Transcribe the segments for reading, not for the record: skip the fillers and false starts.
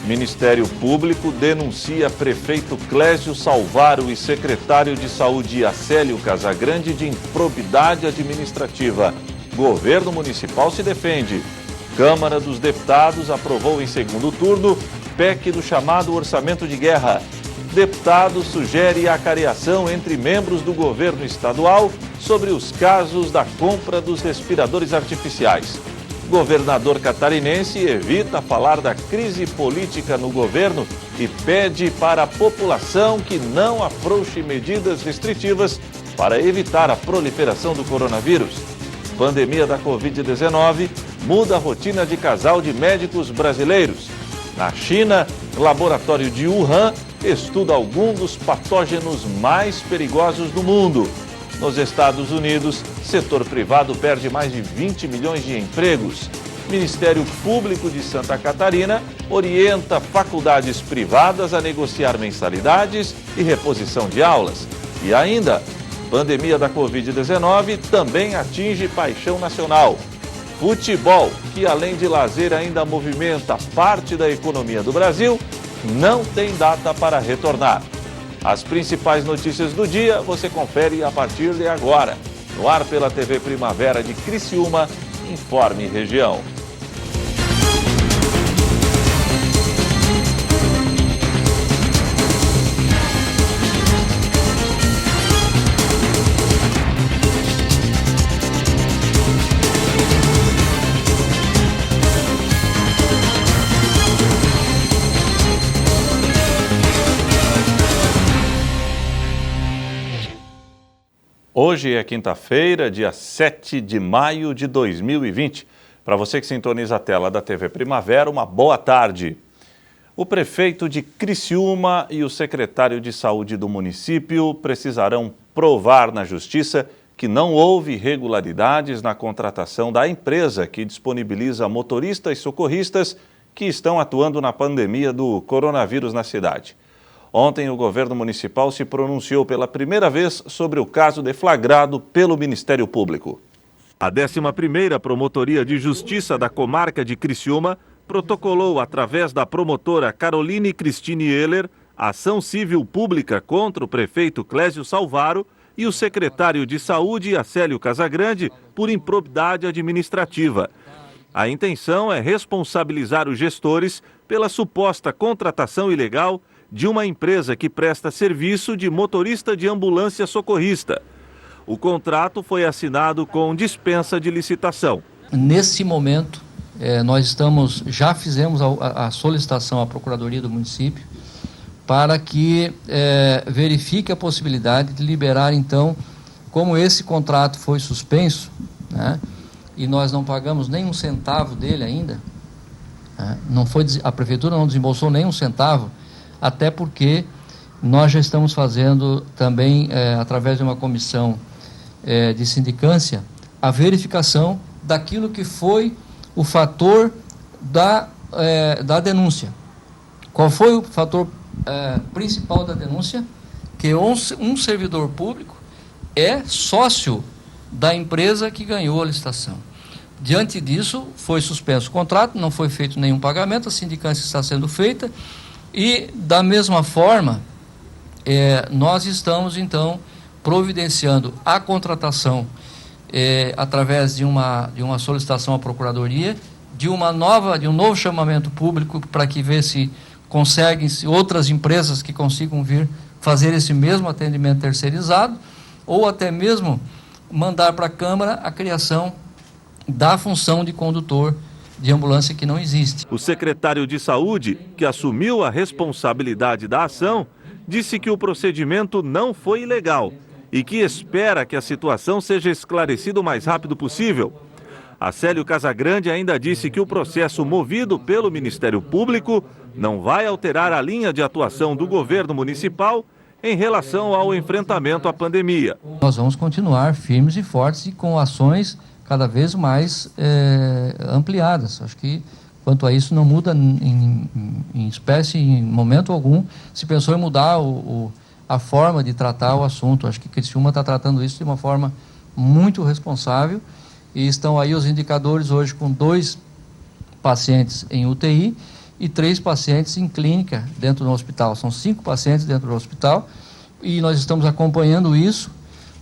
Ministério Público denuncia prefeito Clésio Salvaro e secretário de Saúde Acélio Casagrande de improbidade administrativa. Governo municipal se defende. Câmara dos Deputados aprovou em segundo turno PEC do chamado orçamento de guerra. Deputado sugere acareação entre membros do governo estadual sobre os casos da compra dos respiradores artificiais. Governador catarinense evita falar da crise política no governo e pede para a população que não afrouxe medidas restritivas para evitar a proliferação do coronavírus. Pandemia da Covid-19 muda a rotina de casal de médicos brasileiros. Na China, laboratório de Wuhan estuda alguns dos patógenos mais perigosos do mundo. Nos Estados Unidos, setor privado perde mais de 20 milhões de empregos. Ministério Público de Santa Catarina orienta faculdades privadas a negociar mensalidades e reposição de aulas. E ainda, pandemia da Covid-19 também atinge paixão nacional. Futebol, que além de lazer ainda movimenta parte da economia do Brasil, não tem data para retornar. As principais notícias do dia você confere a partir de agora. No ar pela TV Primavera de Criciúma, Informe Região. Hoje é quinta-feira, dia 7 de maio de 2020. Para você que sintoniza a tela da TV Primavera, uma boa tarde. O prefeito de Criciúma e o secretário de Saúde do município precisarão provar na Justiça que não houve irregularidades na contratação da empresa que disponibiliza motoristas e socorristas que estão atuando na pandemia do coronavírus na cidade. Ontem, o governo municipal se pronunciou pela primeira vez sobre o caso deflagrado pelo Ministério Público. A 11ª Promotoria de Justiça da Comarca de Criciúma protocolou, através da promotora Caroline Cristine Heller, ação civil pública contra o prefeito Clésio Salvaro e o secretário de Saúde Acélio Casagrande por improbidade administrativa. A intenção é responsabilizar os gestores pela suposta contratação ilegal de uma empresa que presta serviço de motorista de ambulância socorrista. O contrato foi assinado com dispensa de licitação. Nesse momento, já fizemos a solicitação à Procuradoria do município para que verifique a possibilidade de liberar, então, como esse contrato foi suspenso, né, e nós não pagamos nem um centavo dele ainda, né, a Prefeitura não desembolsou nem um centavo, até porque nós já estamos fazendo também, através de uma comissão de sindicância, a verificação daquilo que foi o fator da denúncia. Qual foi o fator principal da denúncia? Que um servidor público é sócio da empresa que ganhou a licitação. Diante disso, foi suspenso o contrato, não foi feito nenhum pagamento, a sindicância está sendo feita. E, da mesma forma, nós estamos, então, providenciando a contratação através de uma solicitação à Procuradoria, de um novo chamamento público para que vê se conseguem outras empresas que consigam vir fazer esse mesmo atendimento terceirizado, ou até mesmo mandar para a Câmara a criação da função de condutor de ambulância que não existe. O secretário de Saúde, que assumiu a responsabilidade da ação, disse que o procedimento não foi ilegal e que espera que a situação seja esclarecida o mais rápido possível. Acélio Casagrande ainda disse que o processo movido pelo Ministério Público não vai alterar a linha de atuação do governo municipal em relação ao enfrentamento à pandemia. Nós vamos continuar firmes e fortes e com ações cada vez mais ampliadas. Acho que, quanto a isso, não muda em espécie, em momento algum, se pensou em mudar a forma de tratar o assunto. Acho que Criciúma está tratando isso de uma forma muito responsável e estão aí os indicadores hoje com 2 pacientes em UTI e 3 pacientes em clínica dentro do hospital. São 5 pacientes dentro do hospital e nós estamos acompanhando isso,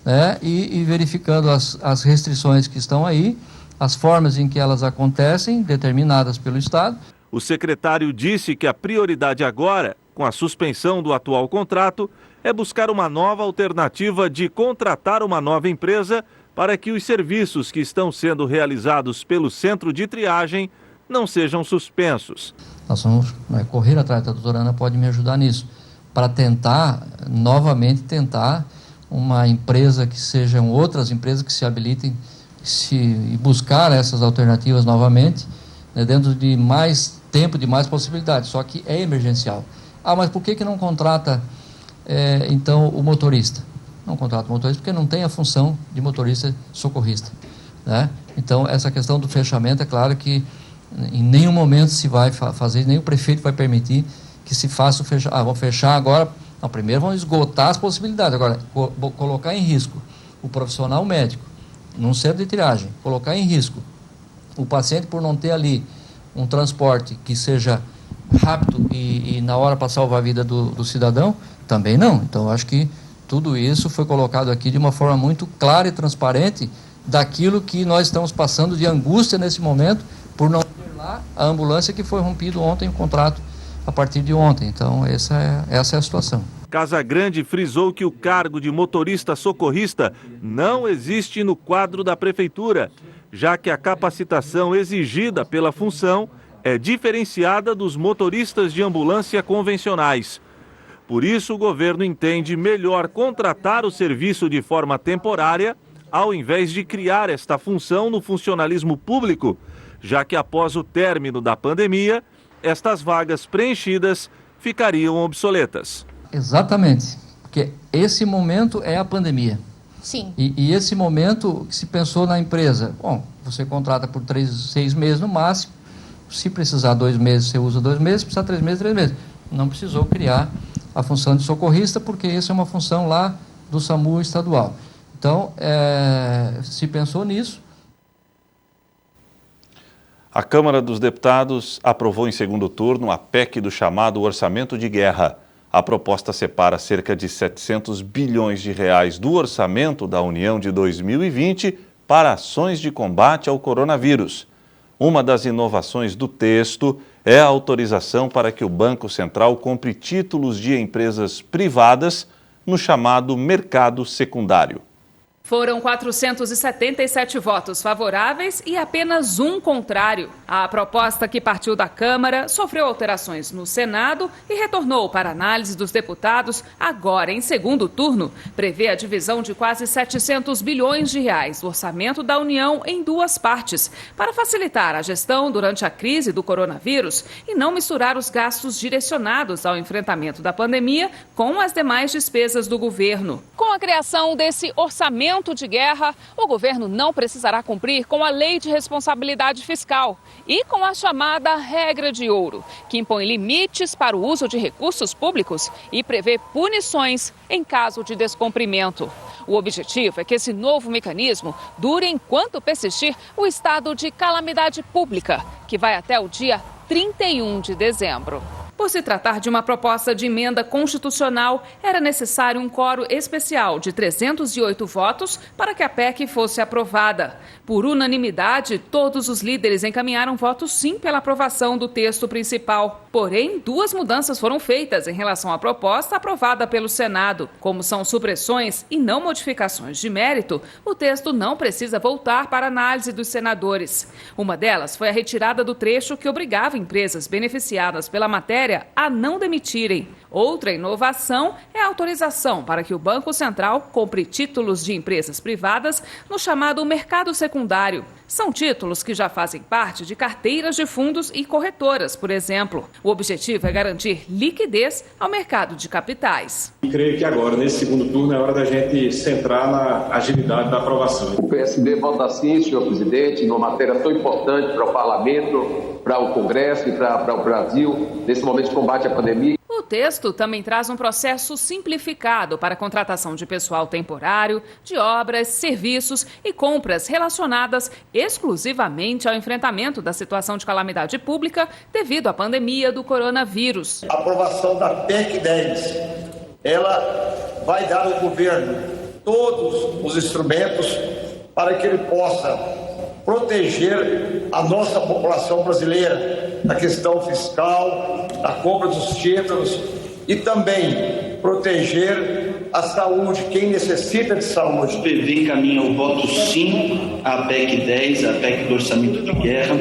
né, e verificando as restrições que estão aí, as formas em que elas acontecem, determinadas pelo Estado. O secretário disse que a prioridade agora, com a suspensão do atual contrato, é buscar uma nova alternativa de contratar uma nova empresa para que os serviços que estão sendo realizados pelo centro de triagem não sejam suspensos. Nós vamos correr atrás, a doutora Ana pode me ajudar nisso, para tentar, novamente uma empresa que sejam outras empresas que se habilitem e buscar essas alternativas novamente, né, dentro de mais tempo, de mais possibilidades, só que é emergencial. Mas por que não contrata, então, o motorista? Não contrata o motorista porque não tem a função de motorista socorrista, né? Então, essa questão do fechamento, é claro que em nenhum momento se vai fazer, nem o prefeito vai permitir que se faça o fechamento. Vamos fechar agora. Não, primeiro vamos esgotar as possibilidades. Agora, colocar em risco o profissional médico num centro de triagem, colocar em risco o paciente por não ter ali um transporte que seja rápido e na hora para salvar a vida do cidadão, também não. Então, acho que tudo isso foi colocado aqui de uma forma muito clara e transparente daquilo que nós estamos passando de angústia nesse momento por não ter lá a ambulância que foi rompido ontem, o contrato a partir de ontem. Então, essa é a situação. Casagrande frisou que o cargo de motorista socorrista não existe no quadro da prefeitura, já que a capacitação exigida pela função é diferenciada dos motoristas de ambulância convencionais. Por isso, o governo entende melhor contratar o serviço de forma temporária, ao invés de criar esta função no funcionalismo público, já que após o término da pandemia, estas vagas preenchidas ficariam obsoletas. Exatamente, porque esse momento é a pandemia. Sim. E esse momento que se pensou na empresa, bom, você contrata por 6 meses no máximo, se precisar 2 meses, você usa 2 meses, se precisar 3 meses, 3 meses. Não precisou criar a função de socorrista, porque essa é uma função lá do SAMU estadual. Então, se pensou nisso. A Câmara dos Deputados aprovou em segundo turno a PEC do chamado Orçamento de Guerra. A proposta separa cerca de 700 bilhões de reais do orçamento da União de 2020 para ações de combate ao coronavírus. Uma das inovações do texto é a autorização para que o Banco Central compre títulos de empresas privadas no chamado mercado secundário. Foram 477 votos favoráveis e apenas 1 contrário. A proposta, que partiu da Câmara, sofreu alterações no Senado e retornou para análise dos deputados agora em segundo turno. Prevê a divisão de quase 700 bilhões de reais do orçamento da União em 2 partes, para facilitar a gestão durante a crise do coronavírus e não misturar os gastos direcionados ao enfrentamento da pandemia com as demais despesas do governo. Com a criação desse orçamento de guerra, o governo não precisará cumprir com a Lei de Responsabilidade Fiscal e com a chamada Regra de Ouro, que impõe limites para o uso de recursos públicos e prevê punições em caso de descumprimento. O objetivo é que esse novo mecanismo dure enquanto persistir o estado de calamidade pública, que vai até o dia 31 de dezembro. Por se tratar de uma proposta de emenda constitucional, era necessário um quórum especial de 308 votos para que a PEC fosse aprovada. Por unanimidade, todos os líderes encaminharam votos sim pela aprovação do texto principal. Porém, 2 mudanças foram feitas em relação à proposta aprovada pelo Senado. Como são supressões e não modificações de mérito, o texto não precisa voltar para análise dos senadores. Uma delas foi a retirada do trecho que obrigava empresas beneficiadas pela matéria a não demitirem. Outra inovação é a autorização para que o Banco Central compre títulos de empresas privadas no chamado mercado secundário. São títulos que já fazem parte de carteiras de fundos e corretoras, por exemplo. O objetivo é garantir liquidez ao mercado de capitais. E creio que agora, nesse segundo turno, é hora da gente centrar na agilidade da aprovação. O PSB vota sim, senhor presidente, numa matéria tão importante para o parlamento, para o Congresso e para o Brasil, nesse momento de combate à pandemia. O O texto também traz um processo simplificado para a contratação de pessoal temporário, de obras, serviços e compras relacionadas exclusivamente ao enfrentamento da situação de calamidade pública devido à pandemia do coronavírus. A aprovação da PEC 10, ela vai dar ao governo todos os instrumentos para que ele possa proteger a nossa população brasileira da questão fiscal, da compra dos títulos e também proteger a saúde, quem necessita de saúde. O PV encaminha o voto sim à PEC 10, à PEC do orçamento de guerra,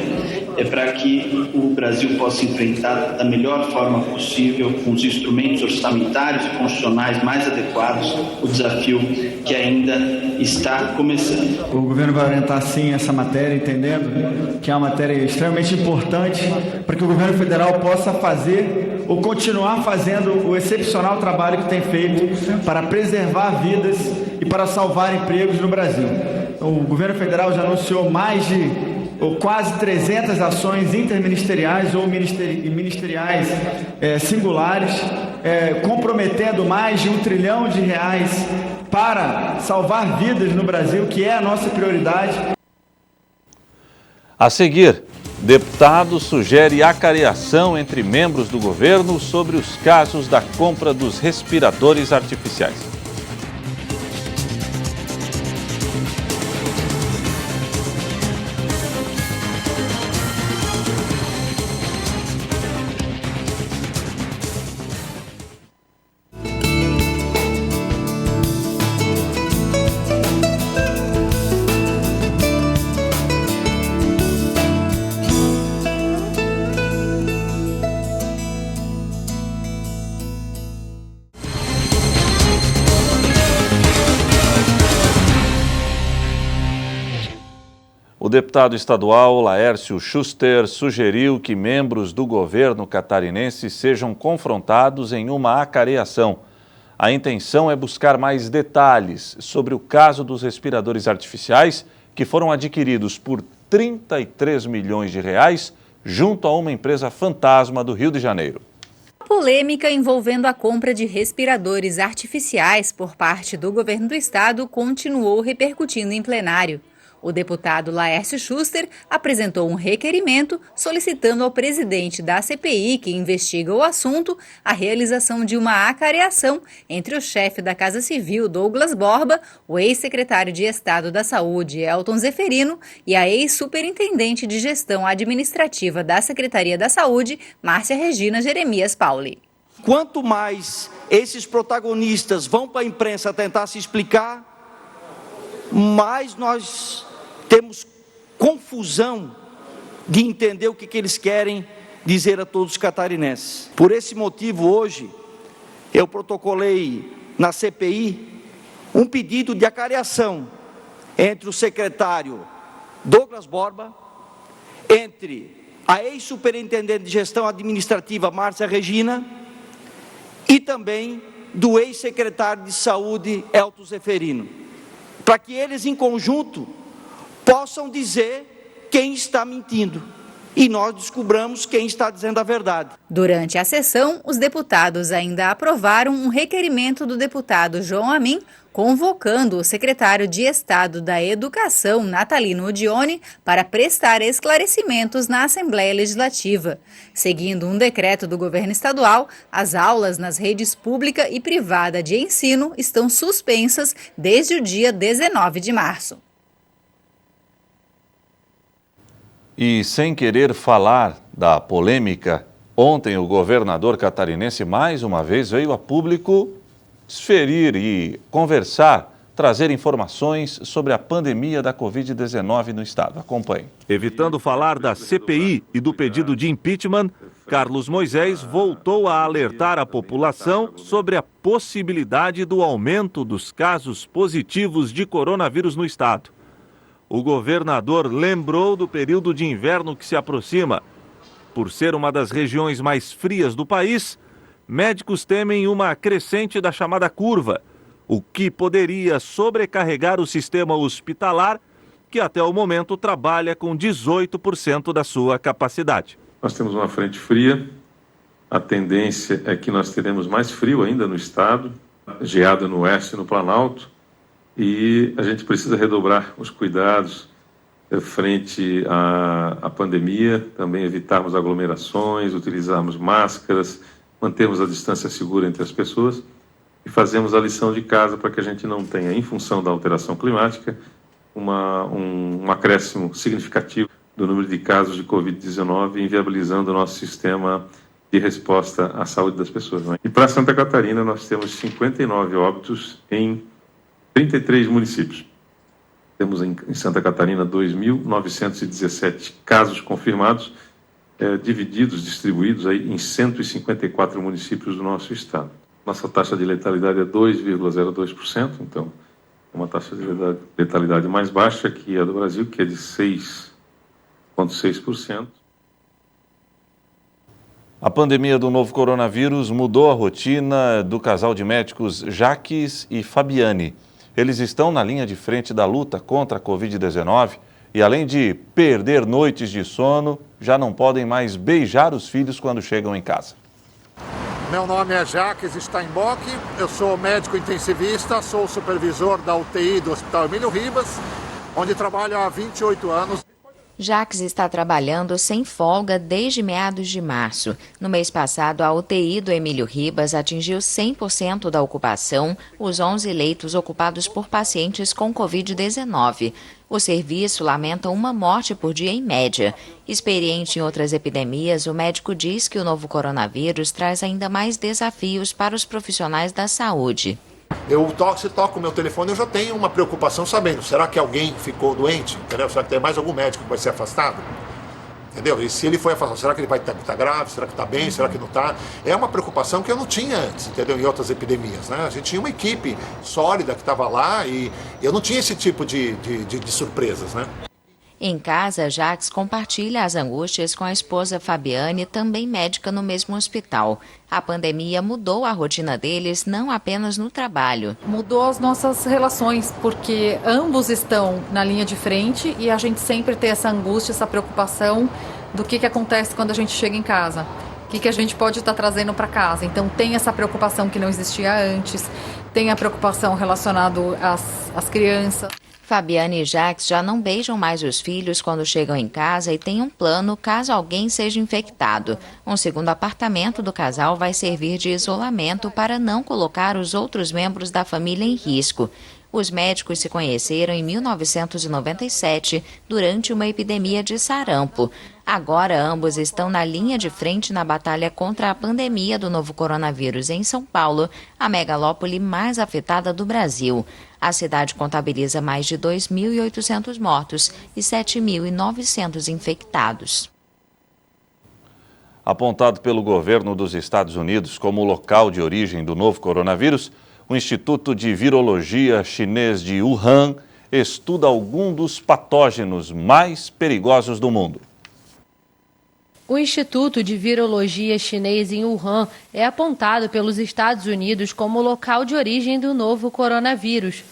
para que o Brasil possa enfrentar da melhor forma possível, com os instrumentos orçamentários e constitucionais mais adequados, o desafio que ainda está começando. O governo vai orientar sim essa matéria, entendendo que é uma matéria extremamente importante para que o governo federal possa fazer ou continuar fazendo o excepcional trabalho que tem feito para preservar vidas e para salvar empregos no Brasil. O governo federal já anunciou mais de quase 300 ações interministeriais ou ministeriais singulares, comprometendo mais de R$1 trilhão para salvar vidas no Brasil, que é a nossa prioridade. A seguir, deputado sugere acareação entre membros do governo sobre os casos da compra dos respiradores artificiais. O deputado estadual Laércio Schuster sugeriu que membros do governo catarinense sejam confrontados em uma acareação. A intenção é buscar mais detalhes sobre o caso dos respiradores artificiais que foram adquiridos por R$33 milhões junto a uma empresa fantasma do Rio de Janeiro. A polêmica envolvendo a compra de respiradores artificiais por parte do governo do estado continuou repercutindo em plenário. O deputado Laércio Schuster apresentou um requerimento solicitando ao presidente da CPI, que investiga o assunto, a realização de uma acareação entre o chefe da Casa Civil, Douglas Borba, o ex-secretário de Estado da Saúde, Elton Zeferino, e a ex-superintendente de Gestão Administrativa da Secretaria da Saúde, Márcia Regina Jeremias Pauli. Quanto mais esses protagonistas vão para a imprensa tentar se explicar, mais nós temos confusão de entender o que eles querem dizer a todos os catarinenses. Por esse motivo, hoje, eu protocolei na CPI um pedido de acareação entre o secretário Douglas Borba, entre a ex-superintendente de Gestão Administrativa Márcia Regina e também do ex-secretário de Saúde Elton Zeferino, para que eles em conjunto possam dizer quem está mentindo e nós descobramos quem está dizendo a verdade. Durante a sessão, os deputados ainda aprovaram um requerimento do deputado João Amin, convocando o secretário de Estado da Educação, Natalino Odione, para prestar esclarecimentos na Assembleia Legislativa. Seguindo um decreto do governo estadual, as aulas nas redes pública e privada de ensino estão suspensas desde o dia 19 de março. E sem querer falar da polêmica, ontem o governador catarinense mais uma vez veio a público desferir e conversar, trazer informações sobre a pandemia da Covid-19 no estado. Acompanhe. Evitando falar da CPI e do pedido de impeachment, Carlos Moisés voltou a alertar a população sobre a possibilidade do aumento dos casos positivos de coronavírus no estado. O governador lembrou do período de inverno que se aproxima. Por ser uma das regiões mais frias do país, médicos temem uma crescente da chamada curva, o que poderia sobrecarregar o sistema hospitalar, que até o momento trabalha com 18% da sua capacidade. Nós temos uma frente fria A tendência é que nós teremos mais frio ainda no estado, geada no oeste e no Planalto, e a gente precisa redobrar os cuidados frente à pandemia, também evitarmos aglomerações, utilizarmos máscaras, mantermos a distância segura entre as pessoas e fazermos a lição de casa para que a gente não tenha, em função da alteração climática, um acréscimo significativo do número de casos de Covid-19, inviabilizando o nosso sistema de resposta à saúde das pessoas. E para Santa Catarina, nós temos 59 óbitos em 33 municípios. Temos em Santa Catarina 2.917 casos confirmados, distribuídos aí em 154 municípios do nosso estado. Nossa taxa de letalidade é 2,02%, então é uma taxa de letalidade mais baixa que a do Brasil, que é de 6,6%. A pandemia do novo coronavírus mudou a rotina do casal de médicos Jaques e Fabiane. Eles estão na linha de frente da luta contra a Covid-19 e, além de perder noites de sono, já não podem mais beijar os filhos quando chegam em casa. Meu nome é Jaques Steinbock, eu sou médico intensivista, sou supervisor da UTI do Hospital Emílio Ribas, onde trabalho há 28 anos. Jaques está trabalhando sem folga desde meados de março. No mês passado, a UTI do Emílio Ribas atingiu 100% da ocupação, os 11 leitos ocupados por pacientes com Covid-19. O serviço lamenta uma morte por dia em média. Experiente em outras epidemias, o médico diz que o novo coronavírus traz ainda mais desafios para os profissionais da saúde. Se toco o meu telefone, eu já tenho uma preocupação sabendo, será que alguém ficou doente? Entendeu? Será que tem mais algum médico que vai ser afastado? Entendeu? E se ele foi afastado, será que ele vai estar grave? Será que está bem? Será que não está? É uma preocupação que eu não tinha antes, entendeu? Em outras epidemias, né? A gente tinha uma equipe sólida que estava lá e eu não tinha esse tipo de surpresas, né? Em casa, Jaques compartilha as angústias com a esposa Fabiane, também médica no mesmo hospital. A pandemia mudou a rotina deles, não apenas no trabalho. Mudou as nossas relações, porque ambos estão na linha de frente e a gente sempre tem essa angústia, essa preocupação do que acontece quando a gente chega em casa. O que a gente pode estar trazendo para casa. Então tem essa preocupação que não existia antes, tem a preocupação relacionada às crianças. Fabiane e Jaques já não beijam mais os filhos quando chegam em casa e têm um plano caso alguém seja infectado. Um segundo apartamento do casal vai servir de isolamento para não colocar os outros membros da família em risco. Os médicos se conheceram em 1997, durante uma epidemia de sarampo. Agora, ambos estão na linha de frente na batalha contra a pandemia do novo coronavírus em São Paulo, a megalópole mais afetada do Brasil. A cidade contabiliza mais de 2.800 mortos e 7.900 infectados. Apontado pelo governo dos Estados Unidos como local de origem do novo coronavírus, o Instituto de Virologia chinês de Wuhan estuda alguns dos patógenos mais perigosos do mundo. O Instituto de Virologia chinês em Wuhan é apontado pelos Estados Unidos como local de origem do novo coronavírus.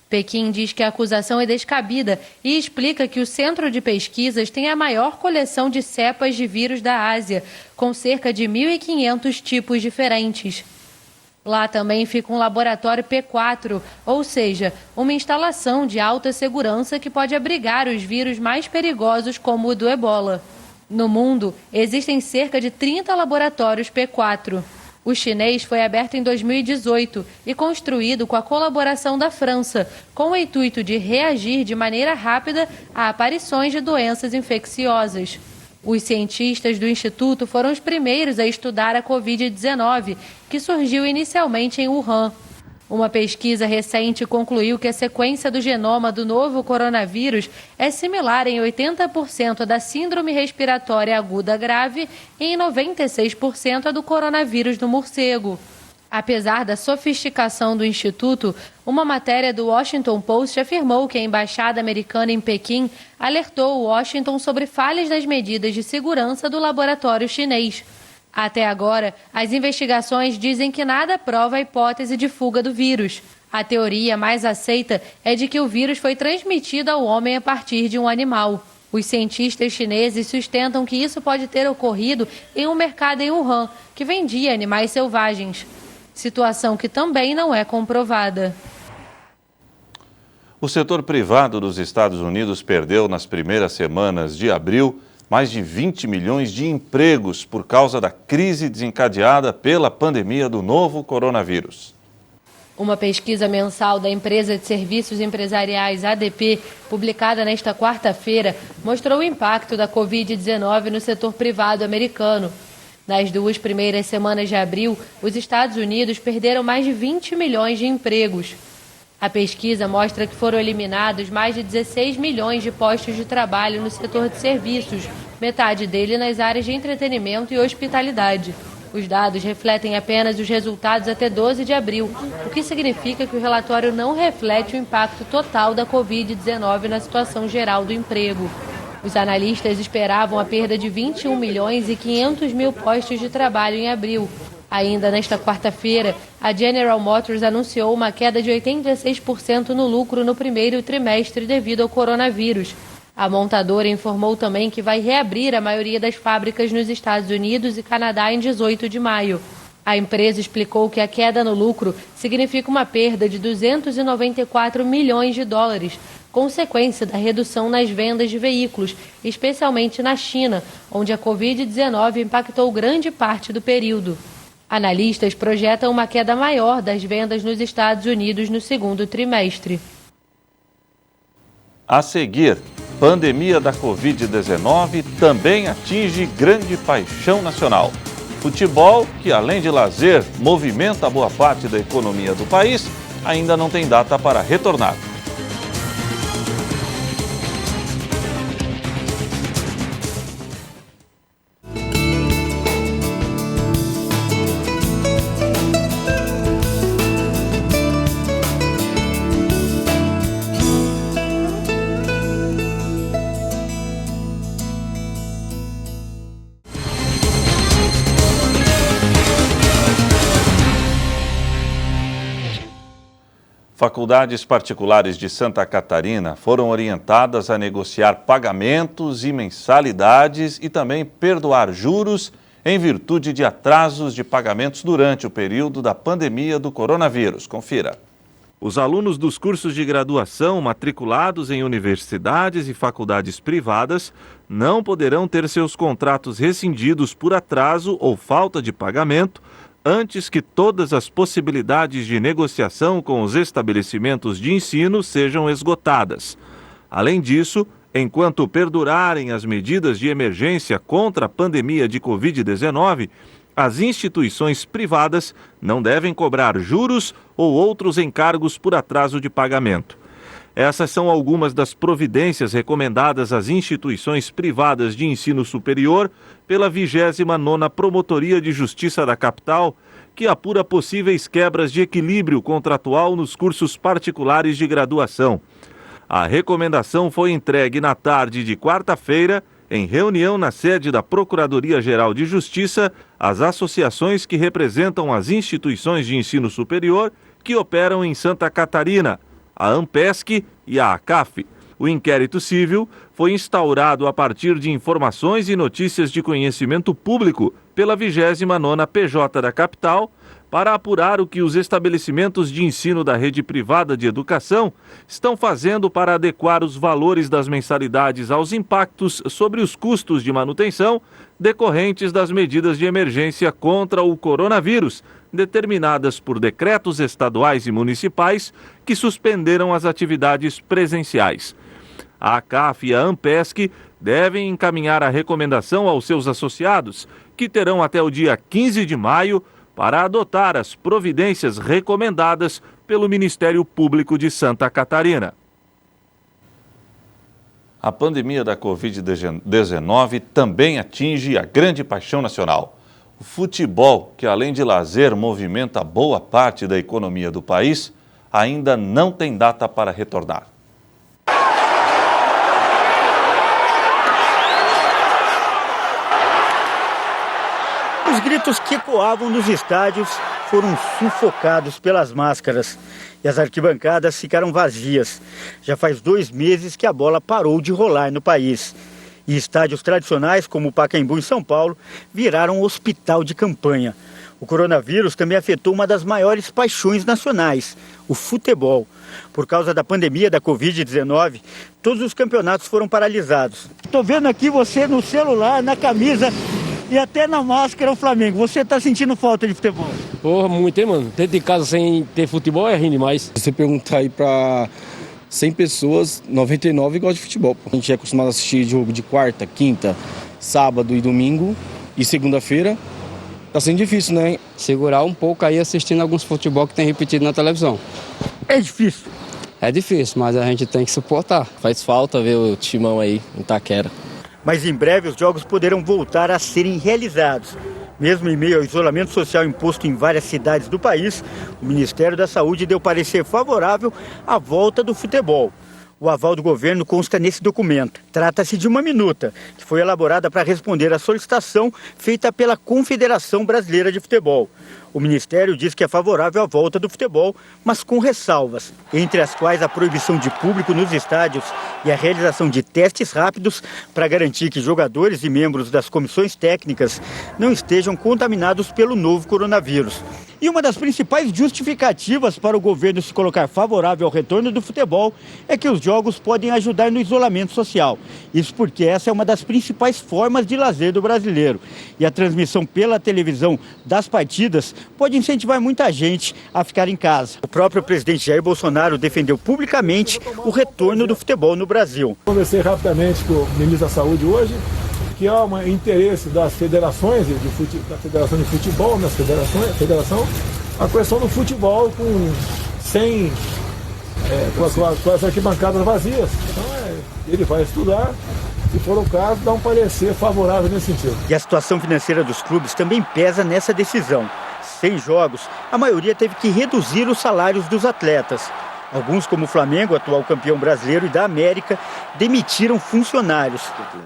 Pequim diz que a acusação é descabida e explica que o centro de pesquisas tem a maior coleção de cepas de vírus da Ásia, com cerca de 1.500 tipos diferentes. Lá também fica um laboratório P4, ou seja, uma instalação de alta segurança que pode abrigar os vírus mais perigosos como o do Ebola. No mundo, existem cerca de 30 laboratórios P4. O chinês foi aberto em 2018 e construído com a colaboração da França, com o intuito de reagir de maneira rápida a aparições de doenças infecciosas. Os cientistas do Instituto foram os primeiros a estudar a Covid-19, que surgiu inicialmente em Wuhan. Uma pesquisa recente concluiu que a sequência do genoma do novo coronavírus é similar em 80% da síndrome respiratória aguda grave e em 96% a do coronavírus do morcego. Apesar da sofisticação do Instituto, uma matéria do Washington Post afirmou que a embaixada americana em Pequim alertou Washington sobre falhas nas medidas de segurança do laboratório chinês. Até agora, as investigações dizem que nada prova a hipótese de fuga do vírus. A teoria mais aceita é de que o vírus foi transmitido ao homem a partir de um animal. Os cientistas chineses sustentam que isso pode ter ocorrido em um mercado em Wuhan, que vendia animais selvagens. Situação que também não é comprovada. O setor privado dos Estados Unidos perdeu nas primeiras semanas de abril mais de 20 milhões de empregos por causa da crise desencadeada pela pandemia do novo coronavírus. Uma pesquisa mensal da empresa de serviços empresariais ADP, publicada nesta quarta-feira, mostrou o impacto da Covid-19 no setor privado americano. Nas 2 primeiras semanas de abril, os Estados Unidos perderam mais de 20 milhões de empregos. A pesquisa mostra que foram eliminados mais de 16 milhões de postos de trabalho no setor de serviços, metade dele nas áreas de entretenimento e hospitalidade. Os dados refletem apenas os resultados até 12 de abril, o que significa que o relatório não reflete o impacto total da Covid-19 na situação geral do emprego. Os analistas esperavam a perda de 21 milhões e 500 mil postos de trabalho em abril. Ainda nesta quarta-feira, a General Motors anunciou uma queda de 86% no lucro no primeiro trimestre devido ao coronavírus. A montadora informou também que vai reabrir a maioria das fábricas nos Estados Unidos e Canadá em 18 de maio. A empresa explicou que a queda no lucro significa uma perda de 294 milhões de dólares, consequência da redução nas vendas de veículos, especialmente na China, onde a Covid-19 impactou grande parte do período. Analistas projetam uma queda maior das vendas nos Estados Unidos no segundo trimestre. A seguir, pandemia da Covid-19 também atinge grande paixão nacional. Futebol, que além de lazer, movimenta boa parte da economia do país, ainda não tem data para retornar. Faculdades particulares de Santa Catarina foram orientadas a negociar pagamentos e mensalidades e também perdoar juros em virtude de atrasos de pagamentos durante o período da pandemia do coronavírus. Confira. Os alunos dos cursos de graduação matriculados em universidades e faculdades privadas não poderão ter seus contratos rescindidos por atraso ou falta de pagamento antes que todas as possibilidades de negociação com os estabelecimentos de ensino sejam esgotadas. Além disso, enquanto perdurarem as medidas de emergência contra a pandemia de Covid-19, as instituições privadas não devem cobrar juros ou outros encargos por atraso de pagamento. Essas são algumas das providências recomendadas às instituições privadas de ensino superior pela 29ª Promotoria de Justiça da Capital, que apura possíveis quebras de equilíbrio contratual nos cursos particulares de graduação. A recomendação foi entregue na tarde de quarta-feira, em reunião na sede da Procuradoria-Geral de Justiça, às associações que representam as instituições de ensino superior que operam em Santa Catarina, a AMPESC e a ACAF. O inquérito civil foi instaurado a partir de informações e notícias de conhecimento público pela 29ª PJ da capital para apurar o que os estabelecimentos de ensino da rede privada de educação estão fazendo para adequar os valores das mensalidades aos impactos sobre os custos de manutenção decorrentes das medidas de emergência contra o coronavírus, determinadas por decretos estaduais e municipais que suspenderam as atividades presenciais. A ACAF e a AMPESC devem encaminhar a recomendação aos seus associados, que terão até o dia 15 de maio para adotar as providências recomendadas pelo Ministério Público de Santa Catarina. A pandemia da Covid-19 também atinge a grande paixão nacional. O futebol, que além de lazer movimenta boa parte da economia do país, ainda não tem data para retornar. Os gritos que ecoavam nos estádios foram sufocados pelas máscaras e as arquibancadas ficaram vazias. Já faz 2 meses que a bola parou de rolar no país. E estádios tradicionais, como o Pacaembu em São Paulo, viraram um hospital de campanha. O coronavírus também afetou uma das maiores paixões nacionais, o futebol. Por causa da pandemia da Covid-19, todos os campeonatos foram paralisados. Estou vendo aqui você no celular, na camisa e até na máscara o Flamengo. Você está sentindo falta de futebol? Porra, muito, hein, mano? Dentro de casa sem ter futebol é ruim demais. Se você perguntar aí para 100 pessoas, 99 gostam de futebol. A gente é acostumado a assistir jogo de quarta, quinta, sábado e domingo e segunda-feira. Tá sendo difícil, né? Segurar um pouco aí assistindo alguns futebol que tem repetido na televisão. É difícil? É difícil, mas a gente tem que suportar. Faz falta ver o timão aí em Itaquera. Mas em breve os jogos poderão voltar a serem realizados. Mesmo em meio ao isolamento social imposto em várias cidades do país, o Ministério da Saúde deu parecer favorável à volta do futebol. O aval do governo consta nesse documento. Trata-se de uma minuta, que foi elaborada para responder à solicitação feita pela Confederação Brasileira de Futebol. O Ministério diz que é favorável à volta do futebol, mas com ressalvas, entre as quais a proibição de público nos estádios e a realização de testes rápidos para garantir que jogadores e membros das comissões técnicas não estejam contaminados pelo novo coronavírus. E uma das principais justificativas para o governo se colocar favorável ao retorno do futebol é que os jogos podem ajudar no isolamento social. Isso porque essa é uma das principais formas de lazer do brasileiro. E a transmissão pela televisão das partidas pode incentivar muita gente a ficar em casa. O próprio presidente Jair Bolsonaro defendeu publicamente o retorno do futebol no Brasil. Conversei rapidamente com o ministro da Saúde hoje, que há um interesse das federações, da Federação de Futebol, nas federação, a questão do futebol com as arquibancadas vazias. Então ele vai estudar, se for o caso, dar um parecer favorável nesse sentido. E a situação financeira dos clubes também pesa nessa decisão. Sem jogos, a maioria teve que reduzir os salários dos atletas. Alguns, como o Flamengo, atual campeão brasileiro, e da América, demitiram funcionários.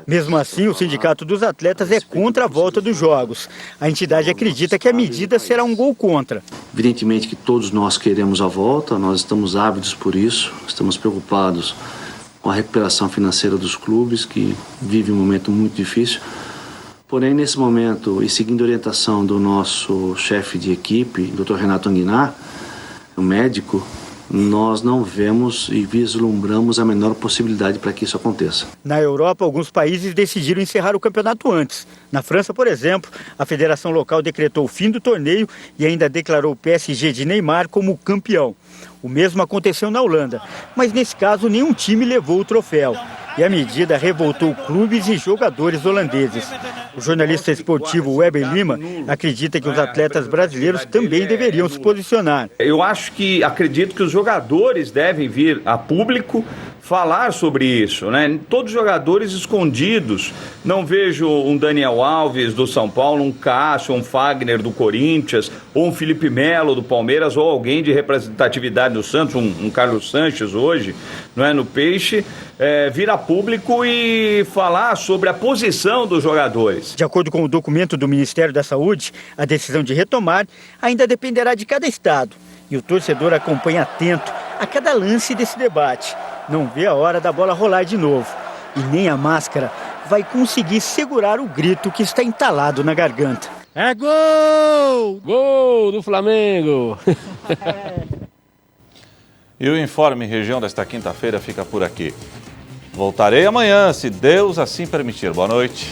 Mesmo assim, o Sindicato dos Atletas é contra a volta dos jogos. A entidade acredita que a medida será um gol contra. Evidentemente que todos nós queremos a volta, nós estamos ávidos por isso, estamos preocupados com a recuperação financeira dos clubes, que vivem um momento muito difícil. Porém, nesse momento, e seguindo a orientação do nosso chefe de equipe, Dr. Renato Anguinar, o médico, nós não vemos e vislumbramos a menor possibilidade para que isso aconteça. Na Europa, alguns países decidiram encerrar o campeonato antes. Na França, por exemplo, a federação local decretou o fim do torneio e ainda declarou o PSG de Neymar como campeão. O mesmo aconteceu na Holanda, mas nesse caso nenhum time levou o troféu. E a medida revoltou clubes e jogadores holandeses. O jornalista esportivo Weber Lima acredita que os atletas brasileiros também deveriam se posicionar. Eu acredito que os jogadores devem vir a público falar sobre isso, né? Todos os jogadores escondidos. Não vejo um Daniel Alves do São Paulo, um Cássio, um Fagner do Corinthians, ou um Felipe Melo do Palmeiras, ou alguém de representatividade do Santos, um Carlos Sanches hoje, não é, no Peixe, vir a público e falar sobre a posição dos jogadores. De acordo com o documento do Ministério da Saúde, a decisão de retomar ainda dependerá de cada estado. E o torcedor acompanha atento a cada lance desse debate. Não vê a hora da bola rolar de novo. E nem a máscara vai conseguir segurar o grito que está entalado na garganta. É gol! Gol do Flamengo! E o Informe Região desta quinta-feira fica por aqui. Voltarei amanhã, se Deus assim permitir. Boa noite.